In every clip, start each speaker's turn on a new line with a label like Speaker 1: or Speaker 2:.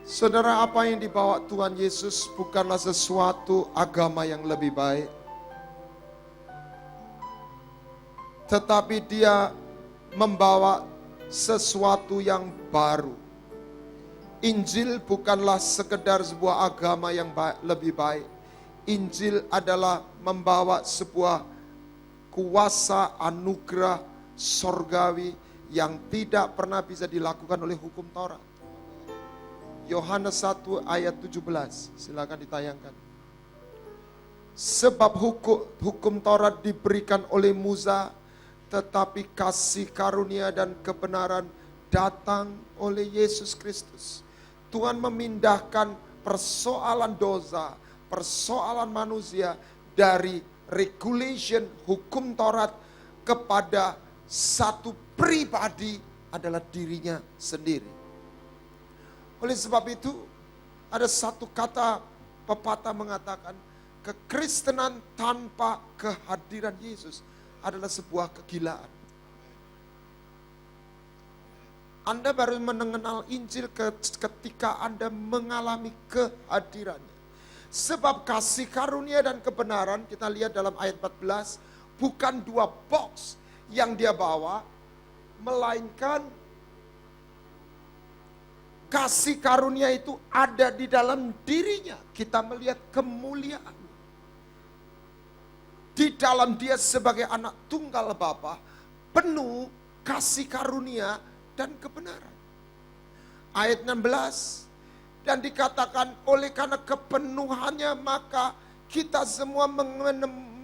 Speaker 1: Saudara, apa yang dibawa Tuhan Yesus bukanlah sesuatu agama yang lebih baik, tetapi dia membawa sesuatu yang baru. Injil bukanlah sekedar sebuah agama yang lebih baik. Injil adalah membawa sebuah kuasa anugerah sorgawi yang tidak pernah bisa dilakukan oleh hukum Taurat. Yohanes 1 ayat 17, silakan ditayangkan. Sebab hukum Taurat diberikan oleh Musa, tetapi kasih karunia dan kebenaran datang oleh Yesus Kristus. Tuhan memindahkan persoalan dosa, persoalan manusia dari regulation hukum Taurat kepada satu pribadi adalah dirinya sendiri. Oleh sebab itu, ada satu kata pepatah mengatakan, kekristenan tanpa kehadiran Yesus adalah sebuah kegilaan. Anda baru mengenal Injil ketika Anda mengalami kehadirannya. Sebab kasih karunia dan kebenaran, kita lihat dalam ayat 14, bukan dua box yang dia bawa, melainkan kasih karunia itu ada di dalam dirinya. Kita melihat kemuliaan. Di dalam dia sebagai anak tunggal Bapa, penuh kasih karunia dan kebenaran. Ayat 16, dan dikatakan oleh karena kepenuhannya maka kita semua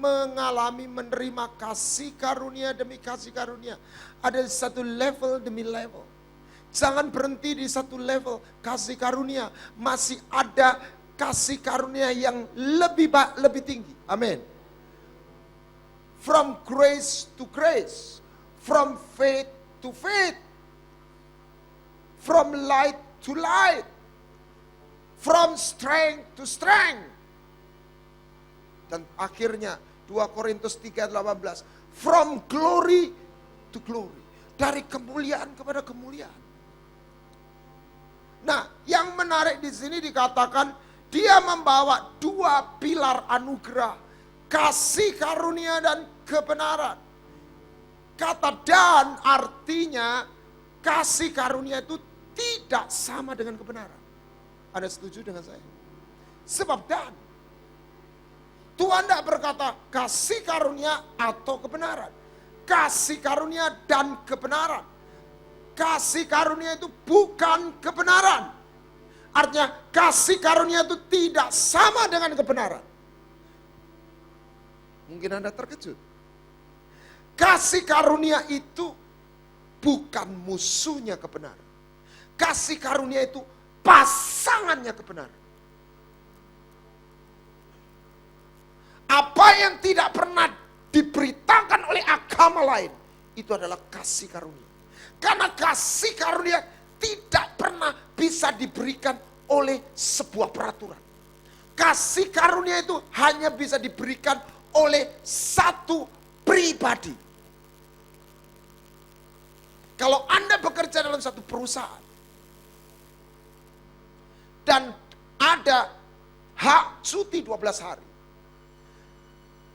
Speaker 1: mengalami menerima kasih karunia demi kasih karunia. Ada satu level demi level. Jangan berhenti di satu level kasih karunia. Masih ada kasih karunia yang lebih tinggi. Amin. From grace to grace. From faith to faith. From light to light. From strength to strength. Dan akhirnya 2 Korintus 3:18. From glory to glory. Dari kemuliaan kepada kemuliaan. Nah, yang menarik di sini dikatakan dia membawa dua pilar anugerah, kasih karunia dan kebenaran. Kata dan artinya kasih karunia itu tidak sama dengan kebenaran. Anda setuju dengan saya? Sebab dan Tuhan tidak berkata kasih karunia atau kebenaran. Kasih karunia dan kebenaran. Kasih karunia itu bukan kebenaran. Artinya kasih karunia itu tidak sama dengan kebenaran. Mungkin Anda terkejut. Kasih karunia itu bukan musuhnya kebenaran. Kasih karunia itu pasangannya kebenaran. Apa yang tidak pernah diberitakan oleh agama lain, itu adalah kasih karunia. Karena kasih karunia tidak pernah bisa diberikan oleh sebuah peraturan. Kasih karunia itu hanya bisa diberikan oleh satu pribadi. Kalau Anda bekerja dalam satu perusahaan dan ada hak cuti 12 hari.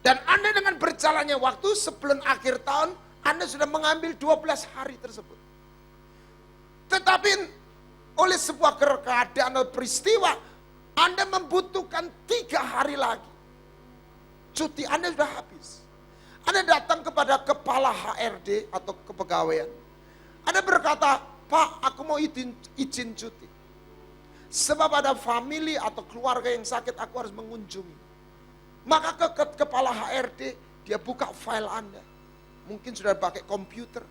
Speaker 1: Dan Anda dengan berjalannya waktu sebelum akhir tahun, Anda sudah mengambil 12 hari tersebut. Tetapi oleh sebuah keadaan atau peristiwa, Anda membutuhkan 3 hari lagi. Cuti Anda sudah habis. Anda datang kepada kepala HRD atau kepegawaian. Anda berkata, Pak, aku mau izin cuti. Sebab ada family atau keluarga yang sakit, aku harus mengunjungi. Maka ke kepala HRD, dia buka file Anda. Mungkin sudah pakai komputer.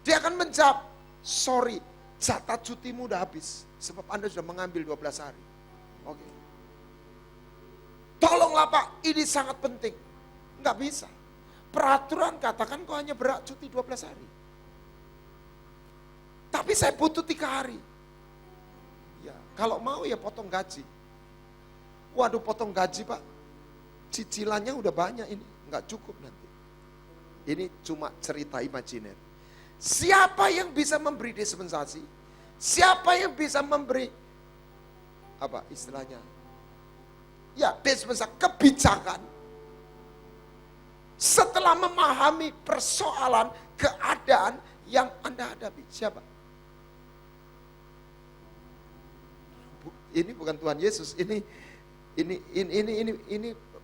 Speaker 1: Dia akan menjawab, sorry, jatah cutimu udah habis. Sebab Anda sudah mengambil 12 hari. Oke. Tolonglah Pak, ini sangat penting. Enggak bisa. Peraturan katakan kau hanya berhak cuti 12 hari. Tapi saya butuh 3 hari. Ya, kalau mau ya potong gaji. Waduh, potong gaji Pak. Cicilannya udah banyak ini. Enggak cukup nanti. Ini cuma cerita imajiner. Siapa yang bisa memberi dispensasi? Siapa yang bisa memberi apa istilahnya? Ya, dispensa kebijakan. Setelah memahami persoalan, keadaan yang Anda hadapi. Siapa? Ini bukan Tuhan Yesus, ini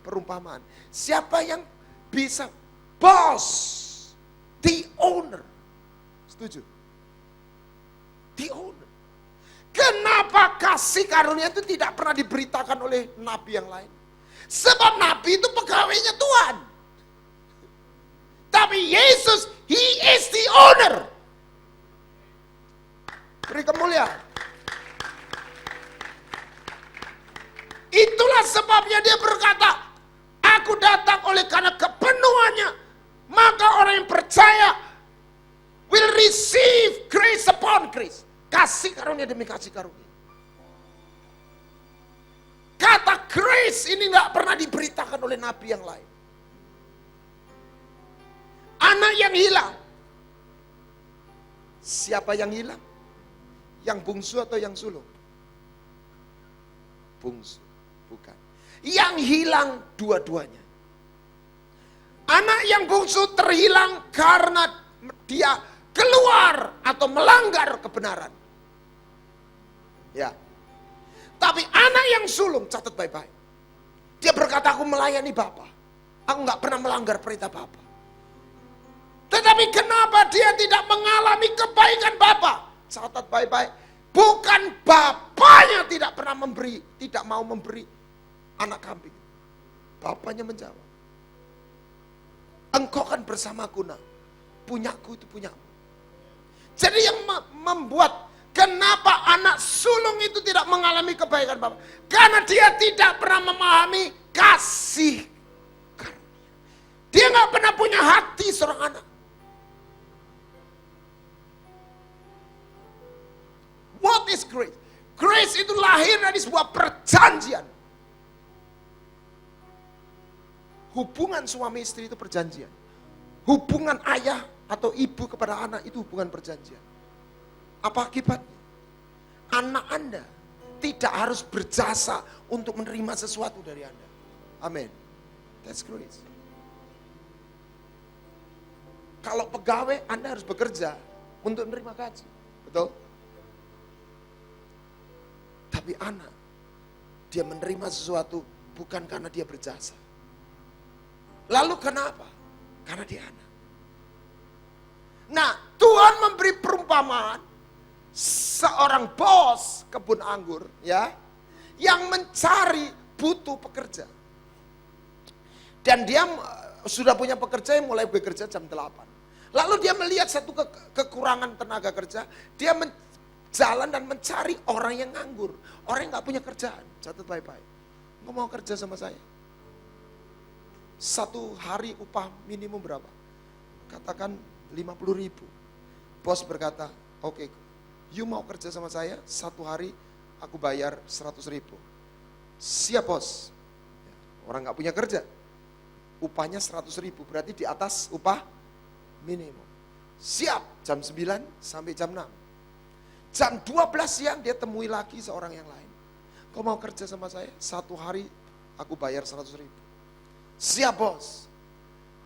Speaker 1: perumpamaan. Siapa yang bisa boss, the owner. Setuju? The owner. Kenapa kasih karunia itu tidak pernah diberitakan oleh nabi yang lain? Sebab nabi itu pegawainya Tuhan. Tapi Yesus, He is the owner. Beri kemuliaan. Itulah sebabnya dia berkata, aku datang oleh karena kepenuhannya. Maka orang yang percaya will receive grace upon grace. Kasih karunia demi kasih karunia. Kata grace ini gak pernah diberitakan oleh nabi yang lain. Anak yang hilang. Siapa yang hilang? Yang bungsu atau yang sulung? Bungsu, bukan. Yang hilang dua-duanya. Anak yang bungsu terhilang karena dia keluar atau melanggar kebenaran. Ya. Tapi anak yang sulung, catat baik-baik. Dia berkata, aku melayani Bapa. Aku gak pernah melanggar perintah Bapa. Tetapi kenapa dia tidak mengalami kebaikan Bapa? Catat baik-baik. Bukan bapaknya tidak pernah memberi, tidak mau memberi anak kambing. Bapaknya menjawab, engkau kan bersamaku nak. Punyaku itu punyamu. Jadi yang membuat kenapa anak sulung itu tidak mengalami kebaikan Bapa? Karena dia tidak pernah memahami kasih karunia. Dia gak pernah punya hati seorang anak. What is grace? Grace itu lahir dari sebuah perjanjian. Hubungan suami istri itu perjanjian. Hubungan ayah atau ibu kepada anak itu hubungan perjanjian. Apa akibatnya? Anak Anda tidak harus berjasa untuk menerima sesuatu dari Anda. Amin. That's grace. Kalau pegawai, Anda harus bekerja untuk menerima gaji. Betul? Tapi anak, dia menerima sesuatu bukan karena dia berjasa. Lalu kenapa? Karena dia anak. Nah, Tuhan memberi perumpamaan seorang bos kebun anggur, ya, yang mencari butuh pekerja. Dan dia sudah punya pekerja yang mulai bekerja jam 8. Lalu dia melihat satu kekurangan tenaga kerja, dia jalan dan mencari orang yang nganggur. Orang yang gak punya kerjaan. Catat baik-baik. Engkau mau kerja sama saya? Satu hari upah minimum berapa? Katakan 50.000. Bos berkata, oke, you mau kerja sama saya? Satu hari aku bayar 100.000. Siap bos. Orang gak punya kerja. Upahnya 100.000. Berarti di atas upah minimum. Siap. Jam 9 sampai jam 6. Jam 12 siang dia temui lagi seorang yang lain. Kau mau kerja sama saya? Satu hari aku bayar 100.000. Siap bos.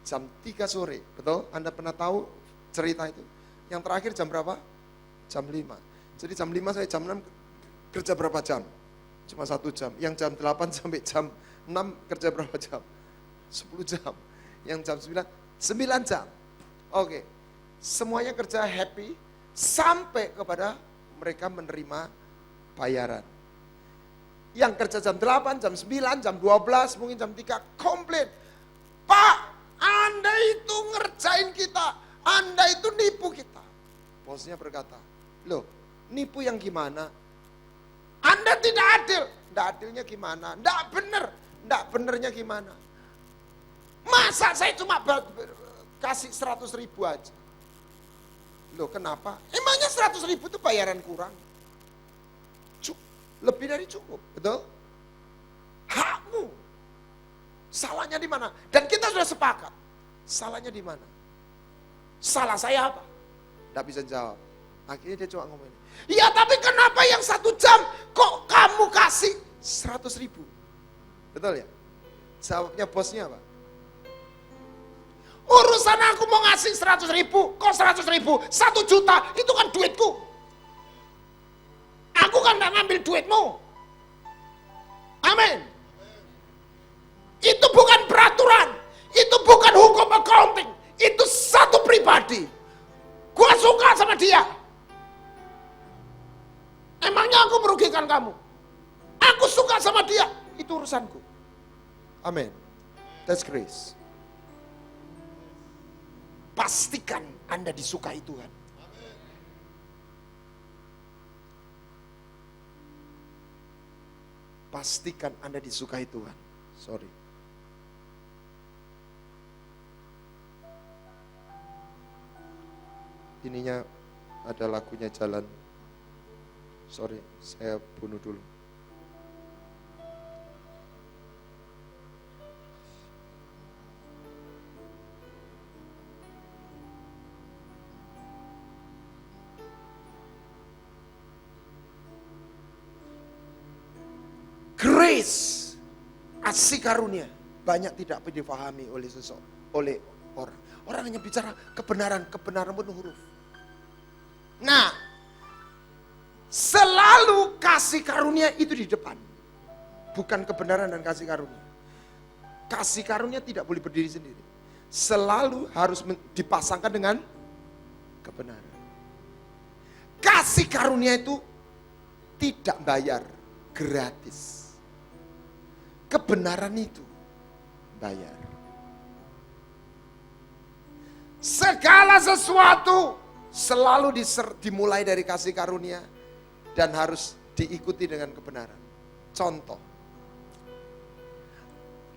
Speaker 1: Jam 3 sore, betul? Anda pernah tahu cerita itu? Yang terakhir jam berapa? Jam 5. Jadi jam 5 sampai jam 6 kerja berapa jam? Cuma 1 jam. Yang jam 8 sampai jam 6 kerja berapa jam? 10 jam. Yang jam 9 jam. Oke. Semuanya kerja happy sampai kepada mereka menerima bayaran. Yang kerja jam 8, jam 9, jam 12, mungkin jam 3, komplain. Pak, Anda itu ngerjain kita. Anda itu nipu kita. Bosnya berkata, loh, nipu yang gimana? Anda tidak adil. Tidak adilnya gimana? Tidak benar. Tidak benernya gimana? Masa saya cuma kasih 100.000 aja? Loh kenapa? Emangnya 100.000 itu bayaran kurang? Lebih dari cukup, betul? Hakmu. Salahnya di mana? Dan kita sudah sepakat. Salahnya di mana? Salah saya apa? Tidak bisa jawab. Akhirnya dia coba ngomong, ya tapi kenapa yang 1 jam kok kamu kasih ribu. Betul ya? Jawabnya bosnya apa? Urusan aku mau ngasih 100 ribu, kok 100 ribu, 1 juta, itu kan duitku. Aku kan gak ngambil duitmu. Amin. Itu bukan peraturan, itu bukan hukum accounting, itu satu pribadi. Gua suka sama dia. Emangnya aku merugikan kamu? Aku suka sama dia, itu urusanku. Amin. That's grace. Pastikan Anda disukai Tuhan. Pastikan Anda disukai Tuhan. Sorry. Ininya ada lagunya jalan. Sorry, saya bunuh dulu. Grace, kasih karunia, banyak tidak dipahami oleh oleh orang. Orang hanya bicara kebenaran penuh huruf. Nah, selalu kasih karunia itu di depan. Bukan kebenaran dan kasih karunia. Kasih karunia tidak boleh berdiri sendiri. Selalu harus dipasangkan dengan kebenaran. Kasih karunia itu tidak bayar, gratis. Kebenaran itu bayar. Segala sesuatu selalu dimulai dari kasih karunia dan harus diikuti dengan kebenaran. Contoh,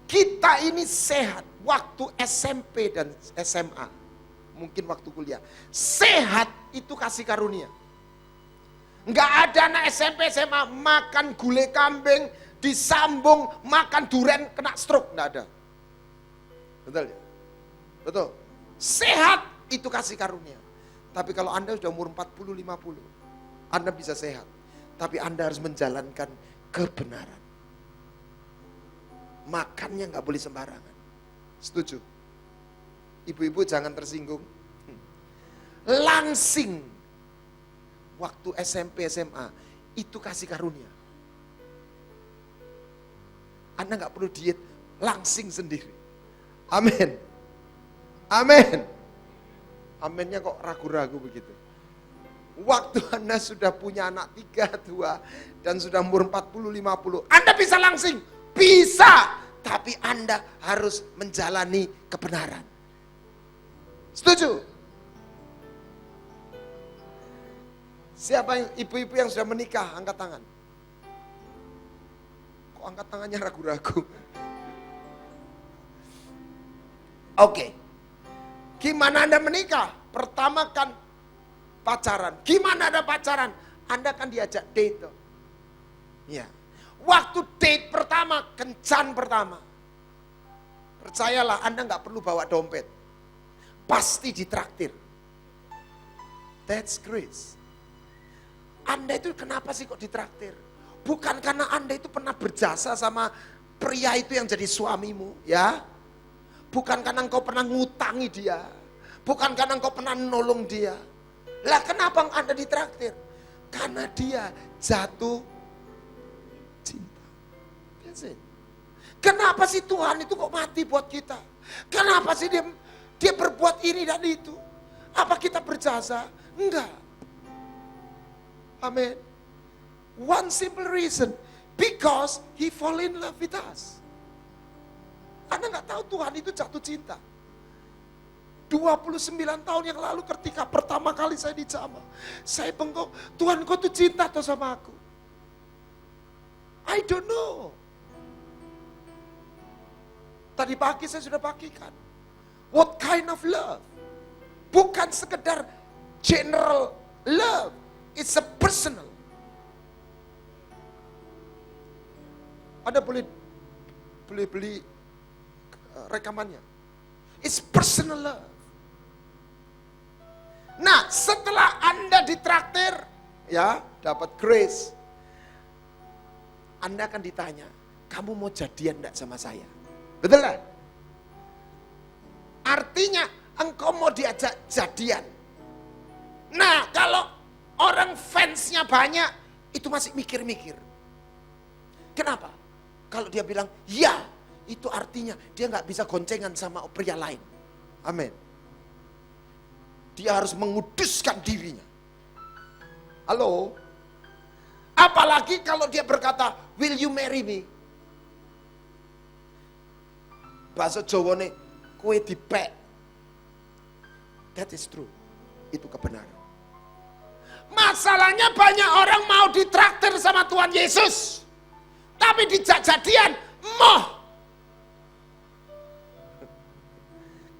Speaker 1: kita ini sehat waktu SMP dan SMA, mungkin waktu kuliah. Sehat itu kasih karunia. Enggak ada anak SMP SMA makan gulai kambing, disambung makan durian kena stroke, enggak ada. Betul ya? Betul. Sehat itu kasih karunia. Tapi kalau Anda sudah umur 40-50, Anda bisa sehat. Tapi Anda harus menjalankan kebenaran. Makannya nggak boleh sembarangan. Setuju? Ibu-ibu jangan tersinggung. Langsing waktu SMP SMA itu kasih karunia. Anda nggak perlu diet, langsing sendiri. Amin. Amin. Aminnya kok ragu-ragu begitu. Waktu Anda sudah punya anak 3, 2, dan sudah umur 40-50, Anda bisa langsing. Bisa. Tapi Anda harus menjalani kebenaran. Setuju? Siapa yang ibu-ibu yang sudah menikah, angkat tangan. Kok angkat tangannya ragu-ragu? Oke. Gimana Anda menikah? Pertama kan pacaran. Gimana ada pacaran? Anda kan diajak date. Ya. Waktu date pertama, kencan pertama. Percayalah, Anda nggak perlu bawa dompet. Pasti ditraktir. That's grace. Anda itu kenapa sih kok ditraktir? Bukan karena Anda itu pernah berjasa sama pria itu yang jadi suamimu, ya. Bukan karena engkau pernah ngutangi dia. Bukan karena engkau pernah nolong dia. Lah kenapa Anda ditraktir? Karena dia jatuh cinta. That's it. Kenapa sih Tuhan itu kok mati buat kita? Kenapa sih dia berbuat ini dan itu? Apa kita berjasa? Enggak. Amin. One simple reason. Because He fall in love with us. Anda nggak tahu Tuhan itu jatuh cinta. 29 tahun yang lalu ketika pertama kali saya dijamah, saya bengkok, Tuhan kau tuh cinta atau sama aku? I don't know. Tadi pagi saya sudah bagikan. What kind of love? Bukan sekedar general love. It's a personal. Anda boleh beli rekamannya. It's personal love. Nah, setelah Anda ditraktir, ya, dapat grace, Anda akan ditanya, kamu mau jadian enggak sama saya? Betul kan? Artinya engkau mau diajak jadian. Nah, kalau orang fansnya banyak, itu masih mikir-mikir. Kenapa? Kalau dia bilang, ya, itu artinya dia nggak bisa goncengan sama pria lain. Amin. Dia harus menguduskan dirinya. Halo? Apalagi kalau dia berkata, will you marry me? Bahasa Jawa nih, kue dipek. That is true. Itu kebenaran. Masalahnya banyak orang mau ditraktir sama Tuhan Yesus. Tapi dijak jadian, moh.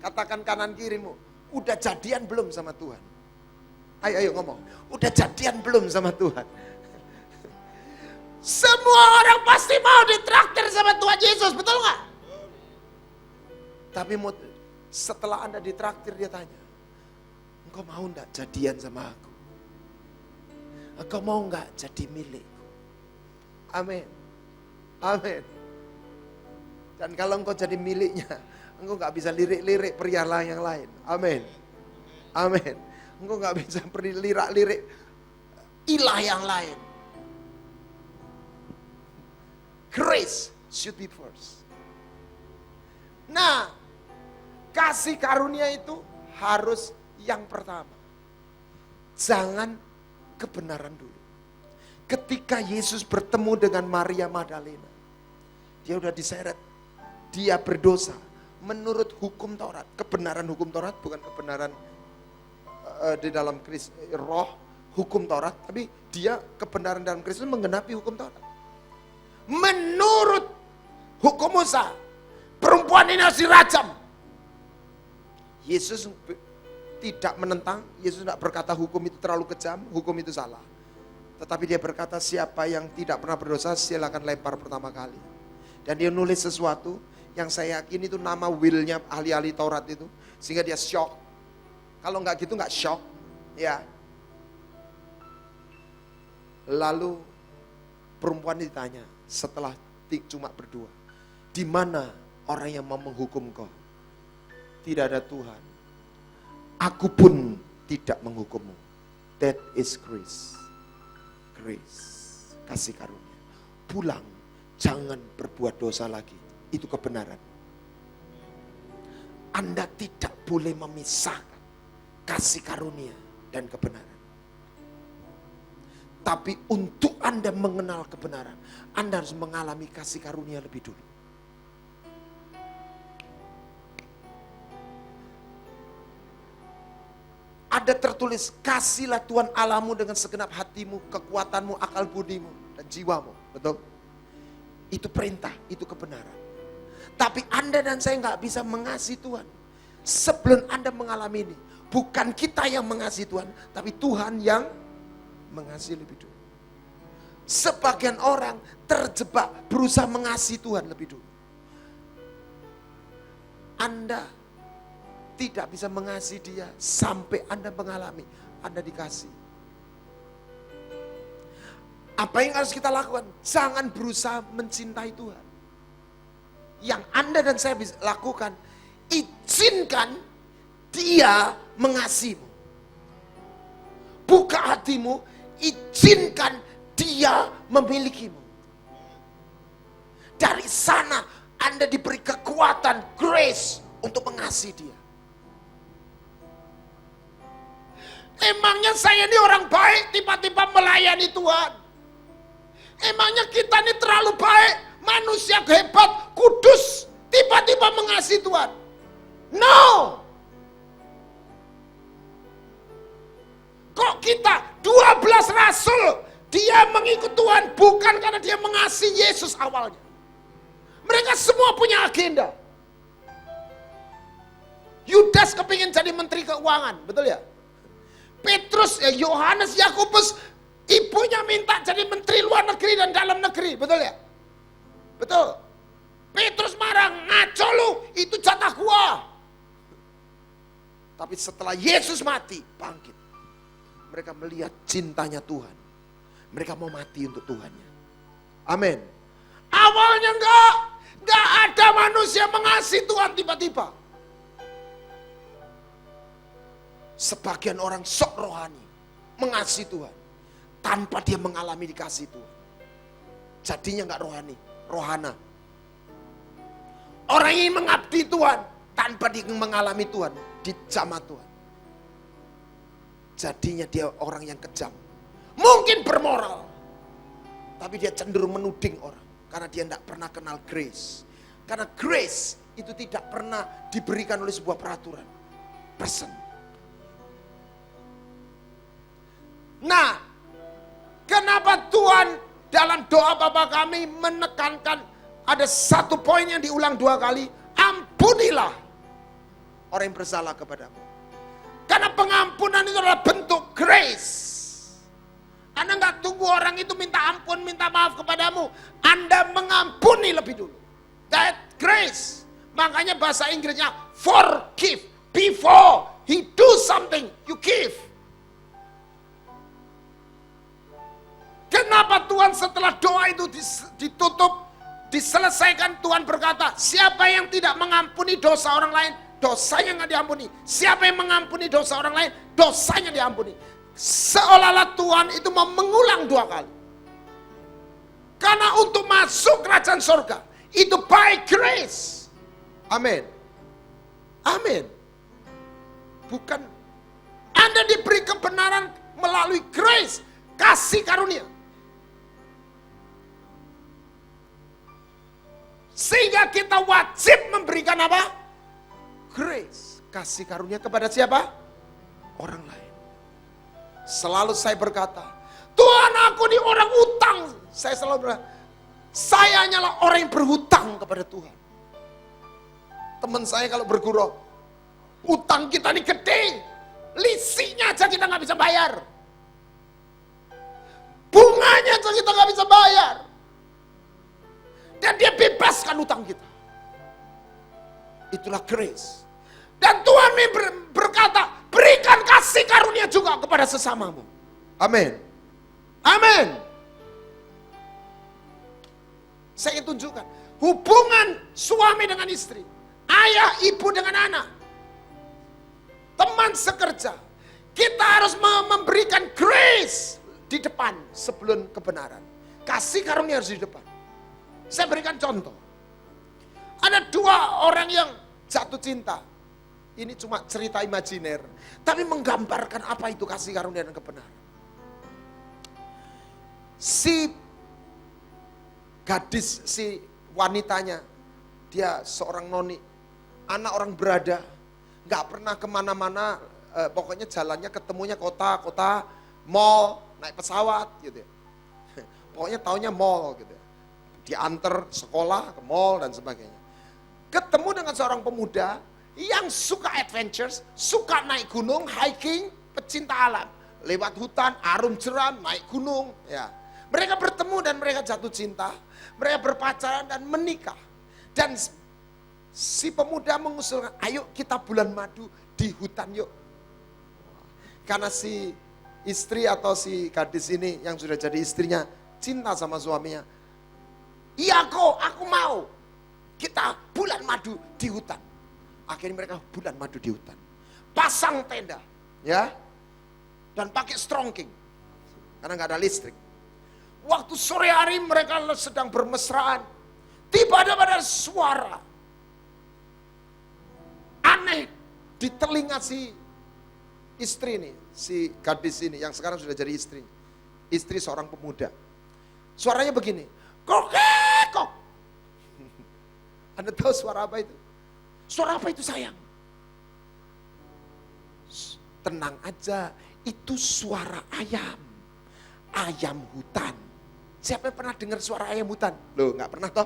Speaker 1: Katakan kanan kirimu, udah jadian belum sama Tuhan? Ayo ngomong, udah jadian belum sama Tuhan? Semua orang pasti mau ditraktir sama Tuhan Yesus, betul nggak? Tapi setelah Anda ditraktir, dia tanya, engkau mau enggak jadian sama aku? Engkau mau enggak jadi milikku? Amin. Amin. Dan kalau engkau jadi miliknya, engkau enggak bisa lirik-lirik pria yang lain. Amin. Amin. Engkau enggak bisa lirik-lirik ilah yang lain. Grace should be first. Nah, kasih karunia itu harus yang pertama. Jangan kebenaran dulu. Ketika Yesus bertemu dengan Maria Magdalena, dia udah diseret. Dia berdosa menurut hukum Taurat. Kebenaran hukum Taurat bukan kebenaran di dalam roh hukum Taurat, tapi dia kebenaran dalam Kristus menggenapi hukum Taurat. Menurut hukum Musa, perempuan ini harus dirajam. Yesus tidak menentang, Yesus tidak berkata hukum itu terlalu kejam, hukum itu salah. Tetapi dia berkata siapa yang tidak pernah berdosa silakan lempar pertama kali. Dan dia nulis sesuatu yang saya yakin itu nama willnya ahli-ahli Taurat itu. Sehingga dia shock. Kalau enggak gitu enggak shock. Ya. Lalu perempuan ditanya setelah cuma berdua. Di mana orang yang mau menghukum kau? Tidak ada Tuhan. Aku pun tidak menghukummu. That is grace. Grace. Kasih karunia. Pulang. Jangan berbuat dosa lagi. Itu kebenaran. Anda tidak boleh memisahkan kasih karunia dan kebenaran. Tapi untuk Anda mengenal kebenaran, Anda harus mengalami kasih karunia lebih dulu. Ada tertulis, kasihlah Tuhan Allahmu dengan segenap hatimu, kekuatanmu, akal budimu, dan jiwamu. Betul? Itu perintah, itu kebenaran. Tapi Anda dan saya nggak bisa mengasihi Tuhan sebelum Anda mengalami ini. Bukan kita yang mengasihi Tuhan, tapi Tuhan yang mengasihi lebih dulu. Sebagian orang terjebak berusaha mengasihi Tuhan lebih dulu. Anda tidak bisa mengasihi dia sampai Anda mengalami, Anda dikasih. Apa yang harus kita lakukan? Jangan berusaha mencintai Tuhan. Yang Anda dan saya bisa lakukan, izinkan dia mengasihimu. Buka hatimu, izinkan dia memilikimu. Dari sana Anda diberi kekuatan, grace untuk mengasihi dia. Emangnya saya ini orang baik tiba-tiba melayani Tuhan? Emangnya kita ini terlalu baik, manusia hebat, kudus, tiba-tiba mengasihi Tuhan? No! Kok kita 12 rasul, dia mengikut Tuhan bukan karena dia mengasihi Yesus awalnya. Mereka semua punya agenda. Yudas kepingin jadi menteri keuangan, betul ya? Petrus, Yohanes, Yakobus, ibunya minta jadi menteri luar negeri dan dalam negeri, betul ya? Betul. Petrus marah, ngaco lu, itu jatah gua. Tapi setelah Yesus mati, bangkit. Mereka melihat cintanya Tuhan. Mereka mau mati untuk Tuhannya. Amin. Awalnya enggak ada manusia mengasihi Tuhan tiba-tiba. Sebagian orang sok rohani, mengasihi Tuhan, tanpa dia mengalami dikasih Tuhan. Jadinya enggak rohani, rohana. Orang yang mengabdi Tuhan, tanpa dia mengalami Tuhan, dijamah Tuhan. Jadinya dia orang yang kejam. Mungkin bermoral, tapi dia cenderung menuding orang. Karena dia tidak pernah kenal grace. Karena grace itu tidak pernah diberikan oleh sebuah peraturan. Person. Nah, kenapa Tuhan dalam doa Bapa kami menekankan ada satu poin yang diulang 2 kali. Ampunilah orang yang bersalah kepadamu. Karena pengampunan itu adalah bentuk grace. Anda nggak tunggu orang itu minta ampun, minta maaf kepadamu. Anda mengampuni lebih dulu. That grace. Makanya bahasa Inggrisnya forgive. Before he do something, you give. Kenapa Tuhan setelah doa itu ditutup, diselesaikan, Tuhan berkata, siapa yang tidak mengampuni dosa orang lain, dosanya nggak diampuni. Siapa yang mengampuni dosa orang lain, dosanya diampuni. Seolah-olah Tuhan itu mau mengulang 2 kali. Karena untuk masuk kerajaan surga, itu by grace. Amin. Amin. Bukan Anda diberi kebenaran melalui grace, kasih karunia. Sehingga kita wajib memberikan apa? Grace. Kasih karunia kepada siapa? Orang lain. Selalu saya berkata, Tuhan aku ini orang utang. Saya selalu berkata, saya hanyalah orang yang berhutang kepada Tuhan. Teman saya kalau bergurau, utang kita ini gede. Lisinya aja kita nggak bisa bayar. Bunganya aja kita nggak bisa bayar. Dan dia bebaskan utang kita. Itulah grace. Dan Tuhan berkata, berikan kasih karunia juga kepada sesamamu. Amin. Amin. Saya ingin tunjukkan hubungan suami dengan istri, ayah ibu dengan anak, teman sekerja. Kita harus memberikan grace di depan sebelum kebenaran. Kasih karunia harus di depan. Saya berikan contoh. Ada 2 orang yang jatuh cinta. Ini cuma cerita imajiner, tapi menggambarkan apa itu kasih karunia dan kebenaran. Si gadis, si wanitanya, dia seorang noni, anak orang berada, nggak pernah kemana-mana, pokoknya jalannya ketemunya kota, mall, naik pesawat gitu ya. Pokoknya taunya mall gitu ya. Diantar sekolah ke mall dan sebagainya. Ketemu dengan seorang pemuda yang suka adventures, suka naik gunung, hiking, pecinta alam. Lewat hutan, arum jeram, naik gunung. Ya. Mereka bertemu dan mereka jatuh cinta. Mereka berpacaran dan menikah. Dan si pemuda mengusulkan, ayo kita bulan madu di hutan yuk. Karena si istri atau si gadis ini yang sudah jadi istrinya, cinta sama suaminya. Iya kok, aku mau. Kita bulan madu di hutan. Akhirnya mereka bulan madu di hutan. Pasang tenda, ya, dan pakai strongking, karena nggak ada listrik. Waktu sore hari mereka sedang bermesraan. Tiba-tiba ada suara aneh di telinga si istri ini, si gadis ini yang sekarang sudah jadi istri. Istri seorang pemuda. Suaranya begini, kok. Anda tahu suara apa itu? Suara apa itu sayang? Tenang aja, itu suara ayam. Ayam hutan. Siapa yang pernah dengar suara ayam hutan? Loh, nggak pernah toh?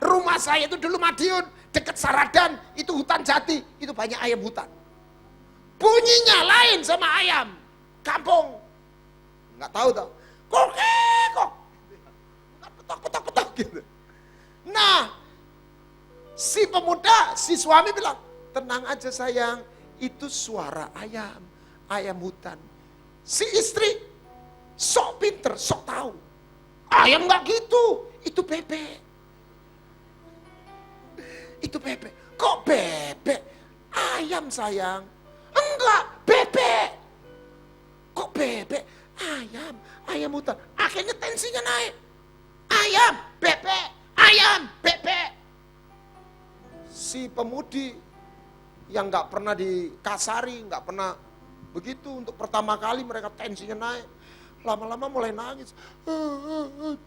Speaker 1: Rumah saya itu dulu Madiun, dekat Saradan, itu hutan jati, itu banyak ayam hutan. Bunyinya lain sama ayam kampung. Nggak tahu toh? Kok. Ketok gitu. Nah, si pemuda, si suami bilang, tenang aja sayang, itu suara ayam hutan. Si istri sok pinter, sok tahu. ayam nggak gitu, itu bebek. Itu bebek. Kok bebek? Ayam sayang. Enggak, bebek. Kok bebek? Ayam, ayam hutan. Akhirnya tensinya naik. Ayam, bebek, ayam, bebek. Si pemudi yang nggak pernah dikasari, nggak pernah begitu, untuk pertama kali mereka tensinya naik. Lama-lama mulai nangis.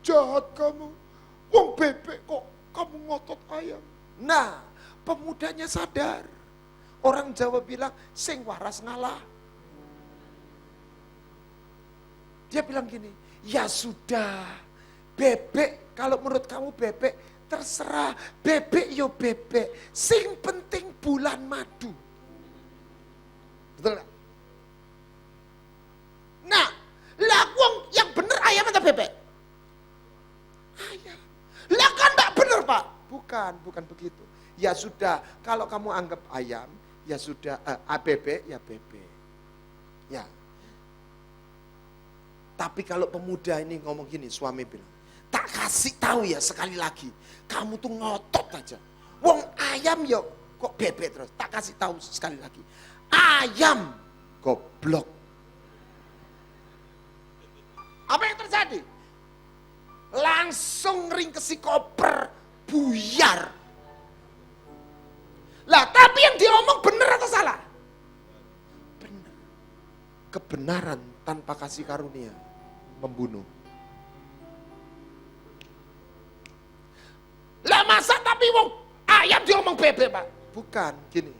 Speaker 1: Jahat kamu. Wong bebek kok kamu ngotot ayam. Nah, pemudanya sadar. Orang Jawa bilang, sing waras ngalah. Dia bilang gini, ya sudah, bebek, kalau menurut kamu bebek, terserah, bebek yo bebek, sing penting bulan madu. Betul gak? Nah, lah wong yang bener ayam atau bebek? Ayam. Lah kan gak bener Pak? Bukan begitu. Ya sudah, kalau kamu anggap ayam, ya sudah, bebek, ya bebek. Ya. Tapi kalau pemuda ini ngomong gini, suami bilang, tak kasih tahu ya sekali lagi, kamu tuh ngotot aja. Wong ayam yo kok bebek terus, tak kasih tahu sekali lagi. Ayam goblok. Apa yang terjadi? Langsung ringkesi koper, buyar. Lah, tapi yang dia omong benar atau salah? Benar. Kebenaran tanpa kasih karunia membunuh. Lah masa tapi wong ayam dia omong bebek Pak? Bukan, gini.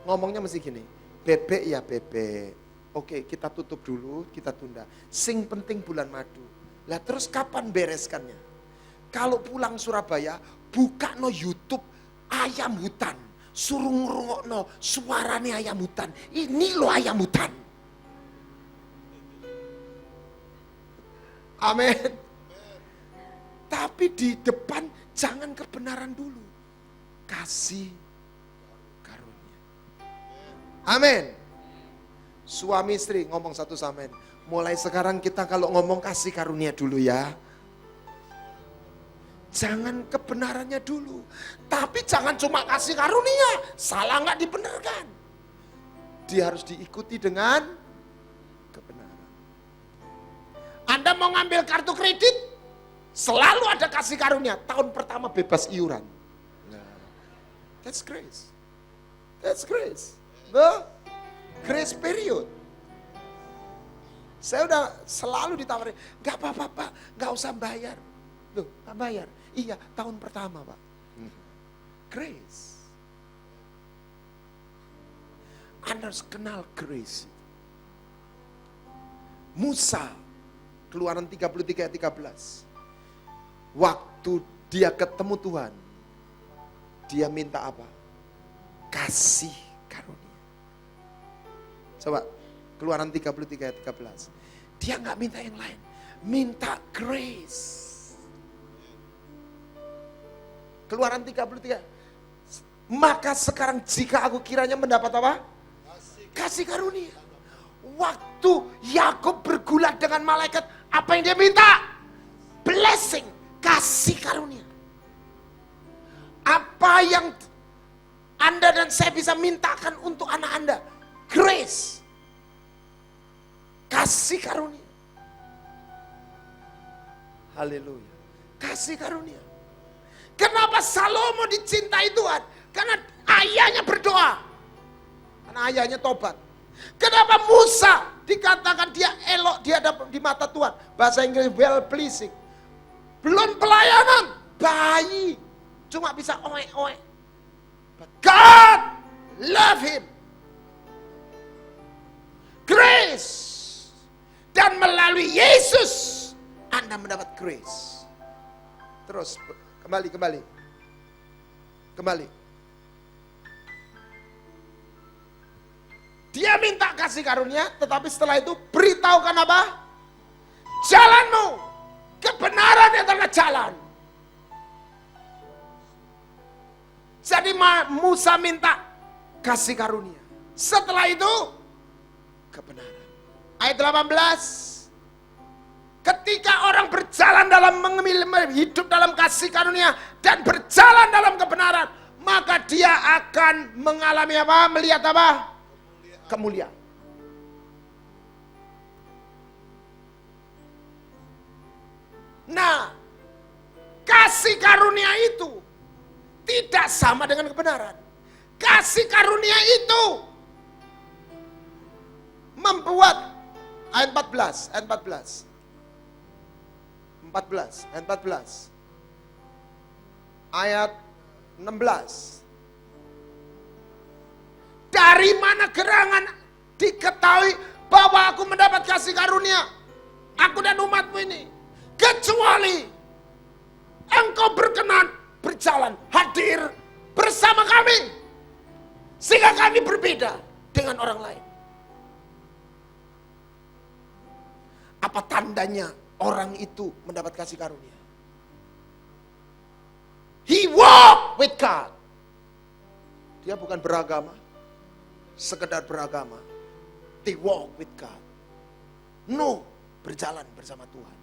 Speaker 1: Ngomongnya mesti gini. Bebek ya bebek. Oke, kita tutup dulu, kita tunda. Sing penting bulan madu. Lah terus kapan bereskannya? Kalau pulang Surabaya, buka no YouTube ayam hutan. Suruh ngrungokno suarane ayam hutan. Ini lo ayam hutan. Amin. Tapi di depan jangan kebenaran dulu. Kasih karunia. Amin. Suami istri ngomong satu sama lain. Mulai sekarang kita kalau ngomong kasih karunia dulu ya. Jangan kebenarannya dulu. Tapi jangan cuma kasih karunia. Salah nggak dibenarkan. Dia harus diikuti dengan kebenaran. Anda mau ngambil kartu kredit, selalu ada kasih karunia. Tahun pertama bebas iuran. Nah, that's grace. That's grace. The grace period. Saya udah selalu ditawarin, gak apa-apa Pak, gak usah bayar. Loh, gak bayar? Iya, tahun pertama Pak. Grace. Anda harus kenal grace. Musa, Keluaran 33 ayat 13. Waktu dia ketemu Tuhan, dia minta apa? Kasih karunia. Coba, Keluaran 33 ayat 13. Dia nggak minta yang lain, minta grace. Keluaran 33. Maka sekarang jika aku kiranya mendapat apa? Kasih karunia. Waktu Yakub bergulat dengan malaikat, apa yang dia minta? Blessing, kasih karunia. Apa yang Anda dan saya bisa mintakan untuk anak Anda? Grace. Kasih karunia. Haleluya. Kasih karunia. Kenapa Salomo dicintai Tuhan? Karena ayahnya berdoa. Karena ayahnya tobat. Kenapa Musa dikatakan dia elok di mata Tuhan? Bahasa Inggris well pleasing. Belum pelayanan, bayi. Cuma bisa oe-oe. But God love him. Grace. Dan melalui Yesus Anda mendapat grace. Terus kembali. Dia minta kasih karunia, tetapi setelah itu beritahukan apa? Jalanmu. Kebenaran adalah jalan. Jadi Musa minta kasih karunia. Setelah itu kebenaran. Ayat 18. Ketika orang berjalan dalam hidup dalam kasih karunia dan berjalan dalam kebenaran, maka dia akan mengalami apa? Melihat apa? Kemuliaan. Nah, kasih karunia itu tidak sama dengan kebenaran. Kasih karunia itu membuat ayat 14, ayat 14. 14, ayat 14. Ayat 16. Dari mana gerangan diketahui bahwa aku mendapat kasih karunia, aku dan umatmu ini, kecuali engkau berkenan berjalan, hadir bersama kami, sehingga kami berbeda dengan orang lain. Apa tandanya orang itu mendapat kasih karunia? He walk with God. Dia bukan beragama, sekedar beragama. They walk with God. No, berjalan bersama Tuhan.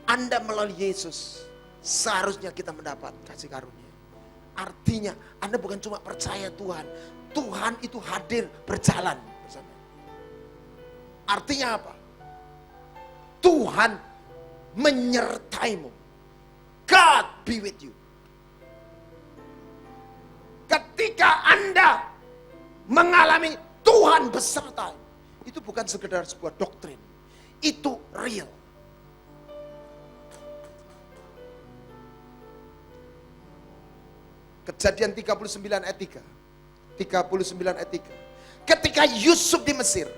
Speaker 1: Anda melalui Yesus, seharusnya kita mendapat kasih karunia. Artinya Anda bukan cuma percaya Tuhan, Tuhan itu hadir berjalan bersama. Artinya apa? Tuhan menyertaimu. God be with you. Ketika Anda mengalami Tuhan beserta, itu bukan sekedar sebuah doktrin, itu real. Kejadian 39 ayat 3. 39 ayat 3. Ketika Yusuf di Mesir,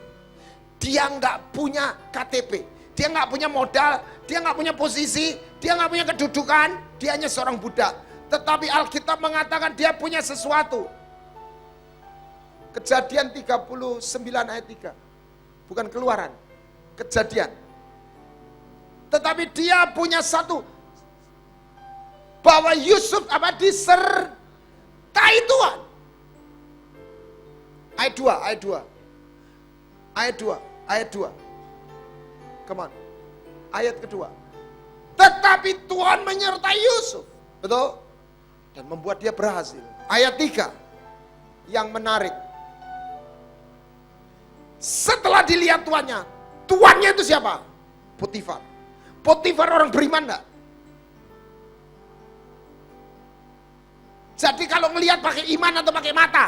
Speaker 1: dia nggak punya KTP, dia nggak punya modal, dia nggak punya posisi, dia nggak punya kedudukan, dia hanya seorang budak. Tetapi Alkitab mengatakan dia punya sesuatu. Kejadian 39 ayat 3. Bukan Keluaran, Kejadian. Tetapi dia punya satu, bahwa Yusuf apa? Disertai Tuhan. Ayat 2, ayat 2. Ayat 2, ayat 2. Come on. Ayat kedua. Tetapi Tuhan menyertai Yusuf. Betul? Dan membuat dia berhasil. Ayat 3. Yang menarik. Setelah dilihat tuannya. Tuannya itu siapa? Potifar. Potifar orang beriman enggak? Jadi kalau melihat pakai iman atau pakai mata?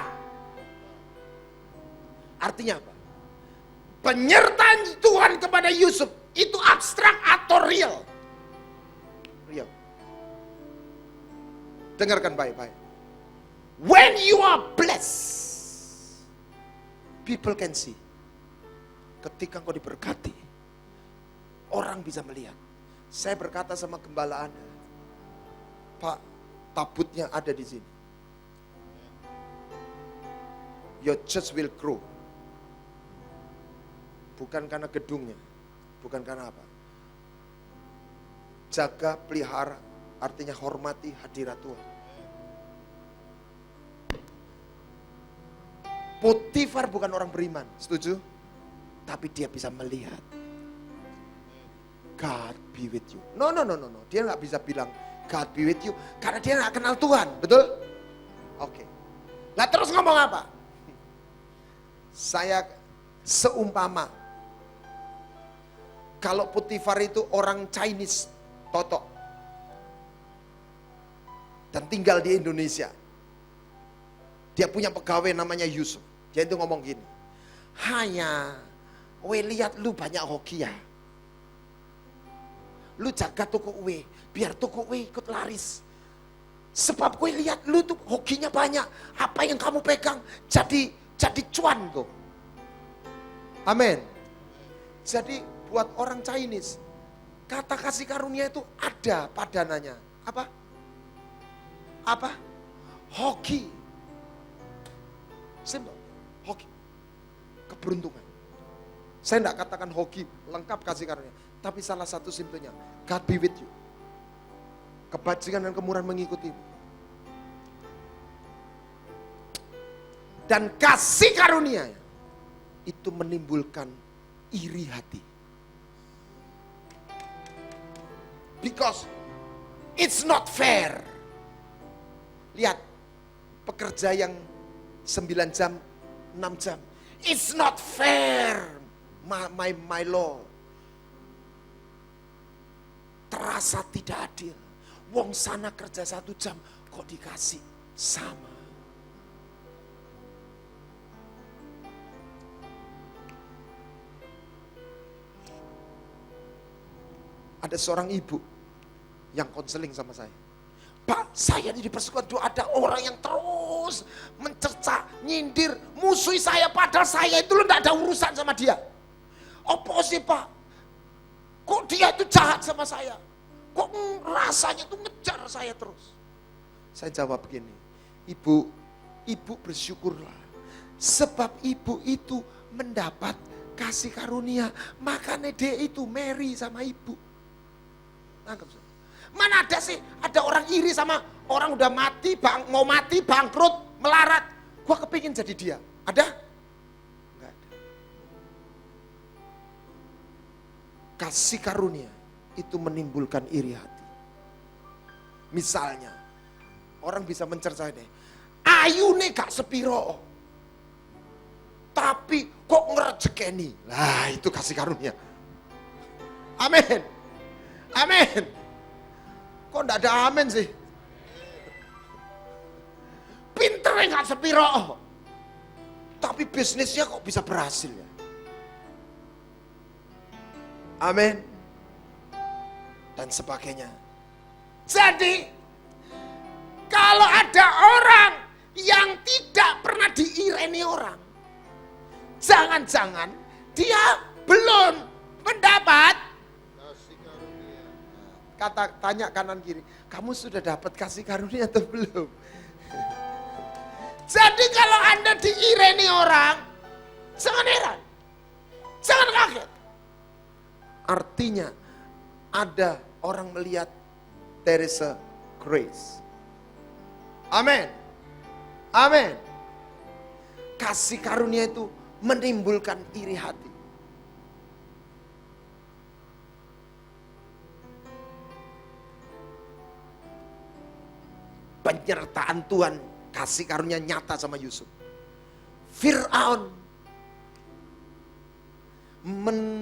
Speaker 1: Artinya apa? Penyertaan Tuhan kepada Yusuf itu abstrak atau real? Real. Dengarkan baik-baik. When you are blessed, people can see. Ketika engkau diberkati, orang bisa melihat. Saya berkata sama gembala Anda, Pak, tabutnya ada di sini. Your church will grow. Bukan karena gedungnya, bukan karena apa. Jaga, pelihara, artinya hormati hadirat Tuhan. Potifar bukan orang beriman, setuju? Tapi dia bisa melihat. God be with you. No. Dia nggak bisa bilang God be with you karena dia nggak kenal Tuhan, betul? Oke. Lah terus ngomong apa? Saya seumpama kalau Potifar itu orang Chinese, totok. Dan tinggal di Indonesia. Dia punya pegawai namanya Yusuf. Dia itu ngomong gini. Hanya, lihat lu banyak hoki ya. Lu jaga toko we, biar toko we ikut laris. Sebab gue lihat lu tuh hokinya banyak. Apa yang kamu pegang jadi cuan kok. Amin. Jadi buat orang Chinese, kata kasih karunia itu ada padanannya. Apa? Hoki. Simple. Hoki. Keberuntungan. Saya tidak katakan hoki lengkap kasih karunia, tapi salah satu simpelnya, God be with you. Kebajikan dan kemurahan mengikuti. Dan kasih karunia itu menimbulkan iri hati. Because it's not fair. Lihat, pekerja yang 9 jam, 6 jam. It's not fair, my Lord. Terasa tidak adil. Wong sana kerja 1 jam, kok dikasih sama. Ada seorang ibu yang konseling sama saya. Pak, saya di persekutuan doa ada orang yang terus mencerca, nyindir, musuhi saya. Padahal saya itu loh tidak ada urusan sama dia. Apa sih Pak? Kok dia itu jahat sama saya? Kok rasanya itu ngejar saya terus? Saya jawab begini, ibu bersyukurlah. Sebab ibu itu mendapat kasih karunia. Makanya dia itu marry sama ibu. Nangkep. Mana ada sih, ada orang iri sama orang udah mati, mau mati, bangkrut, melarat. Gua kepingin jadi dia. Ada? Enggak ada. Kasih karunia itu menimbulkan iri hati. Misalnya, orang bisa mencerca deh, ayune gak sepiro, tapi kok ngerejekeni. Lah itu kasih karunia. Amin. Amin. Kok enggak ada amin sih? Pinternya gak sepiro, tapi bisnisnya kok bisa berhasil ya? Amin. Dan sebagainya. Jadi, kalau ada orang yang tidak pernah diireni orang, jangan-jangan dia belum mendapat. Tanya kanan kiri, kamu sudah dapat kasih karunia atau belum? Jadi kalau Anda diireni orang, jangan heran, jangan kaget. Artinya ada orang melihat there is a grace. Amin. Amin. Kasih karunia itu menimbulkan iri hati. Penyertaan Tuhan, kasih karunia nyata sama Yusuf. Fir'aun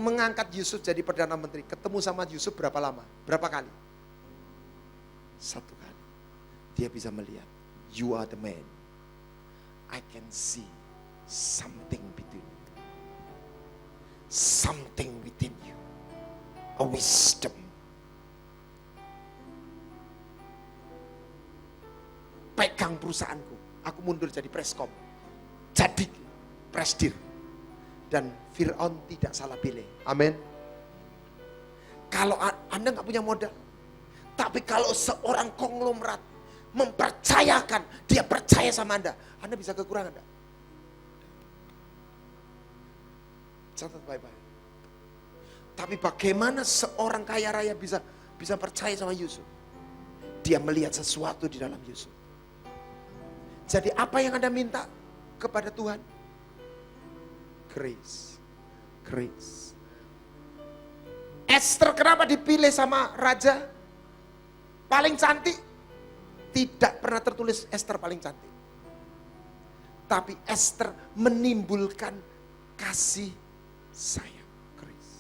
Speaker 1: mengangkat Yusuf jadi Perdana Menteri. Ketemu sama Yusuf berapa lama? Berapa kali? 1 kali. Dia bisa melihat, you are the man. I can see something between you. Something within you. A wisdom. Pegang perusahaanku, aku mundur jadi preskom, jadi presdir, dan Fir'aun tidak salah pilih. Amin. Kalau Anda nggak punya modal, tapi kalau seorang konglomerat mempercayakan, dia percaya sama Anda bisa kekurangan enggak? Catat baik-baik. Tapi bagaimana seorang kaya raya bisa percaya sama Yusuf? Dia melihat sesuatu di dalam Yusuf. Jadi apa yang Anda minta kepada Tuhan? Grace. Grace. Esther kenapa dipilih sama raja? Paling cantik? Tidak pernah tertulis Esther paling cantik. Tapi Esther menimbulkan kasih sayang. Grace.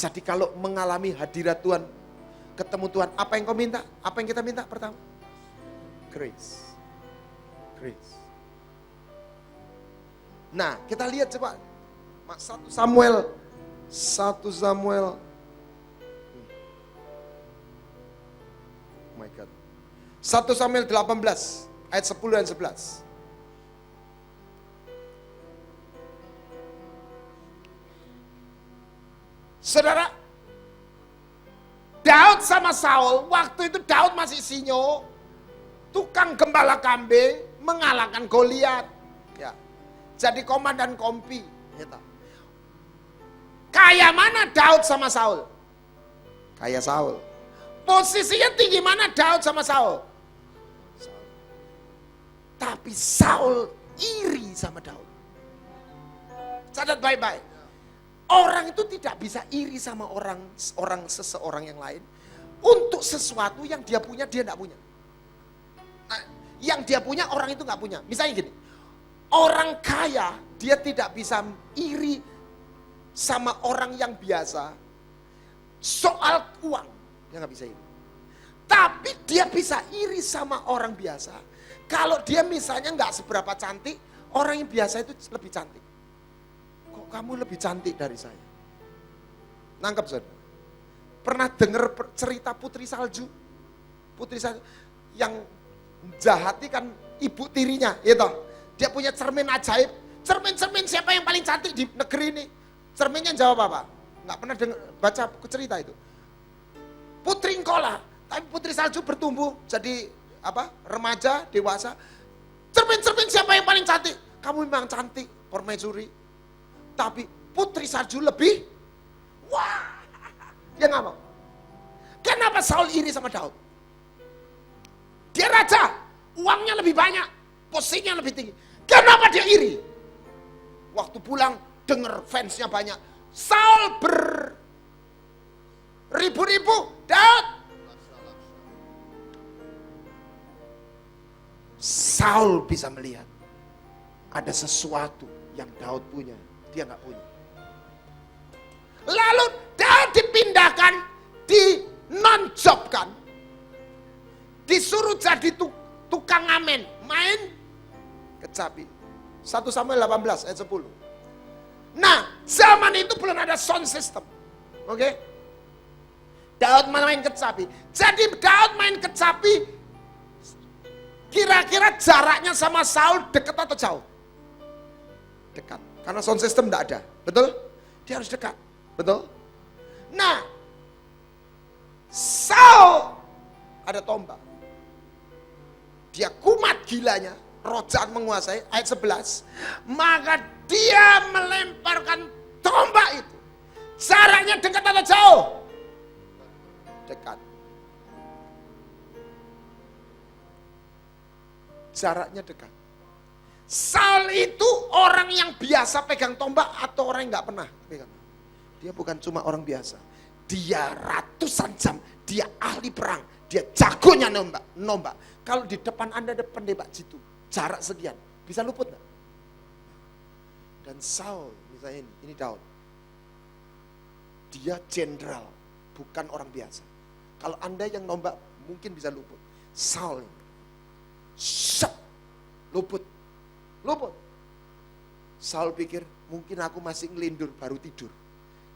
Speaker 1: Jadi kalau mengalami hadirat Tuhan, ketemu Tuhan, apa yang kau minta? Apa yang kita minta pertama? Grace. Grace. Nah, kita lihat coba 1 Samuel. Oh my God. 1 Samuel 18 ayat 10 dan 11. Saudara, Daud sama Saul, waktu itu Daud masih sinyo, tukang gembala kambing, mengalahkan Goliat. Ya. Jadi komandan kompi. Ya, kayak mana Daud sama Saul? Kayak Saul. Posisinya tinggi mana Daud sama Saul? Saul. Tapi Saul iri sama Daud. Catat baik-baik. Orang itu tidak bisa iri sama seseorang yang lain untuk sesuatu yang dia punya dia tidak punya. Nah, yang dia punya orang itu nggak punya. Misalnya gini, orang kaya dia tidak bisa iri sama orang yang biasa soal uang, dia nggak bisa iri. Tapi dia bisa iri sama orang biasa kalau dia misalnya nggak seberapa cantik, orang yang biasa itu lebih cantik. Kok kamu lebih cantik dari saya? Nangkep saudara? Pernah dengar cerita Putri Salju? Putri Salju yang jahati kan ibu tirinya, gitu. Dia punya cermin ajaib. Cermin siapa yang paling cantik di negeri ini? Cerminnya jawab apa? Nggak pernah baca cerita itu. Putri Ngkola, tapi Putri Salju bertumbuh jadi remaja, dewasa. Cermin siapa yang paling cantik? Kamu memang cantik, permaisuri. Tapi Putri Salju lebih, wah, dia nggak mau. Kenapa Saul iri sama Daud? Dia raja, uangnya lebih banyak, posisinya lebih tinggi. Kenapa dia iri? Waktu pulang, dengar fansnya banyak. Saul beribu-ribu, Daud. Saul bisa melihat ada sesuatu yang Daud punya, dia nggak punya. Lalu Daud dipindahkan, dinonjobkan, disuruh jadi tukang ngamen, main kecapi. 1 Samuel 18 ayat 10. Nah, zaman itu belum ada sound system. Oke? Daud main kecapi. Jadi Daud main kecapi, kira-kira jaraknya sama Saul dekat atau jauh? Dekat. Karena sound system tidak ada. Betul? Dia harus dekat. Betul? Nah, Saul ada tombak. Dia kumat gilanya, roh jahat menguasai, ayat 11. Maka dia melemparkan tombak itu. Jaraknya dekat atau jauh? Dekat. Jaraknya dekat. Saul itu orang yang biasa pegang tombak atau orang yang nggak pernah pegang? Dia bukan cuma orang biasa. Dia ratusan jam, dia ahli perang, dia jagonya nombak. Kalau di depan Anda ada penembak jitu, jarak sekian, bisa luput nggak? Dan Saul, misalnya ini Daud, dia jenderal, bukan orang biasa. Kalau Anda yang nombak mungkin bisa luput. Saul ini, luput. Saul pikir mungkin aku masih ngelindur baru tidur.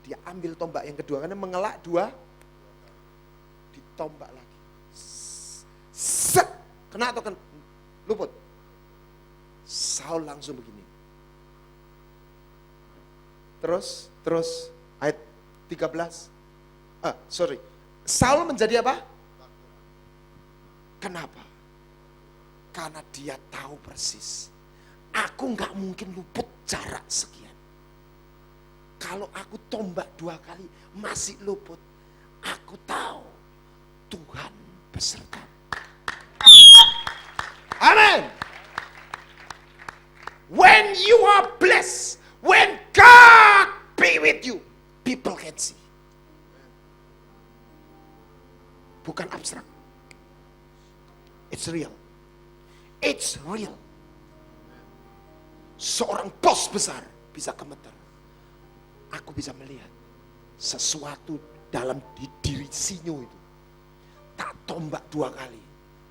Speaker 1: Dia ambil tombak yang kedua karena mengelak 2, ditombak lagi. Kena atau luput. Saul langsung begini. Terus ayat 13. Saul menjadi apa? Kenapa? Karena dia tahu persis. Aku nggak mungkin luput jarak sekian. Kalau aku tombak 2 kali masih luput, aku tahu Tuhan beserta. Amin. When you are blessed, when God be with you, people can see. Bukan abstrak. It's real. It's real. Seorang bos besar bisa gemetar. Aku bisa melihat sesuatu dalam diri Sinyo itu. Tak tombak 2 kali.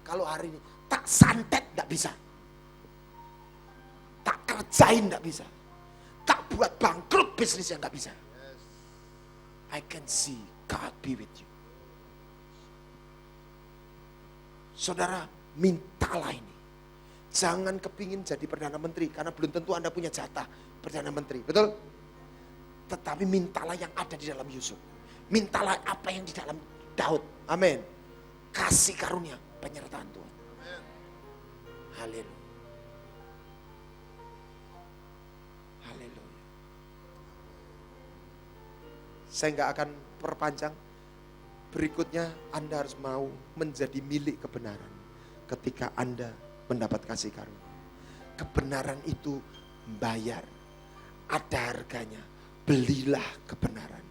Speaker 1: Kalau hari ini tak santet tidak bisa. Tak kerjain tidak bisa. Tak buat bangkrut bisnisnya tidak bisa. I can see God be with you. Saudara, mintalah ini. Jangan kepingin jadi Perdana Menteri, karena belum tentu Anda punya jatah Perdana Menteri, betul? Tetapi mintalah yang ada di dalam Yusuf. Mintalah apa yang di dalam Daud, amin. Kasih karunia, penyertaan Tuhan. Haleluya. Haleluya. Saya nggak akan perpanjang. Berikutnya Anda harus mau menjadi milik kebenaran ketika Anda mendapat kasih karunia. Kebenaran itu bayar, ada harganya, Belilah kebenaran,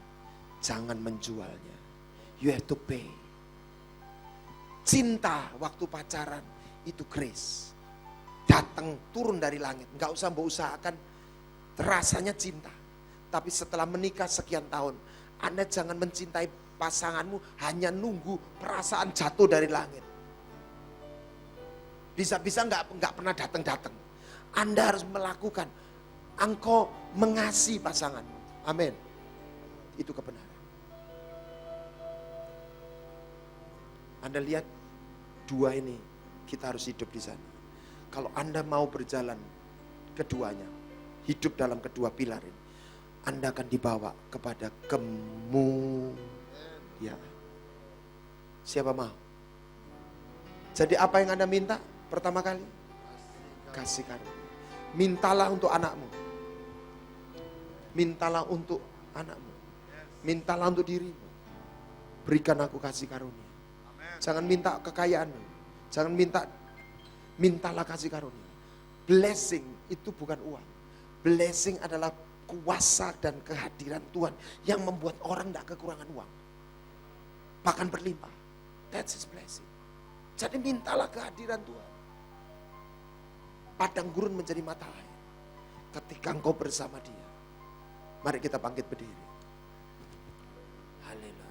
Speaker 1: jangan menjualnya. You have to pay. Cinta waktu pacaran itu grace. Datang turun dari langit. Nggak usah mbok usahakan, rasanya cinta. Tapi setelah menikah sekian tahun, Anda jangan mencintai pasanganmu hanya nunggu perasaan jatuh dari langit. Bisa-bisa nggak pernah datang-datang. Anda harus melakukan. Engkau mengasihi pasanganmu. Amin. Itu kebenaran. Anda lihat dua ini, kita harus hidup di sana. Kalau Anda mau berjalan keduanya, hidup dalam kedua pilar ini, Anda akan dibawa kepada kemuliaan. Siapa mau? Jadi apa yang Anda minta pertama kali? Kasih karunia. Mintalah untuk anakmu. Mintalah untuk anakmu. Mintalah untuk dirimu. Berikan aku kasih karunia. Jangan minta kekayaanmu. Jangan mintalah kasih karunia. Blessing itu bukan uang. Blessing adalah kuasa dan kehadiran Tuhan yang membuat orang tidak kekurangan uang. Bahkan berlimpah. That's his blessing. Jadi mintalah kehadiran Tuhan. Padang gurun menjadi mata air. Ketika engkau bersama dia. Mari kita bangkit berdiri. Haleluya.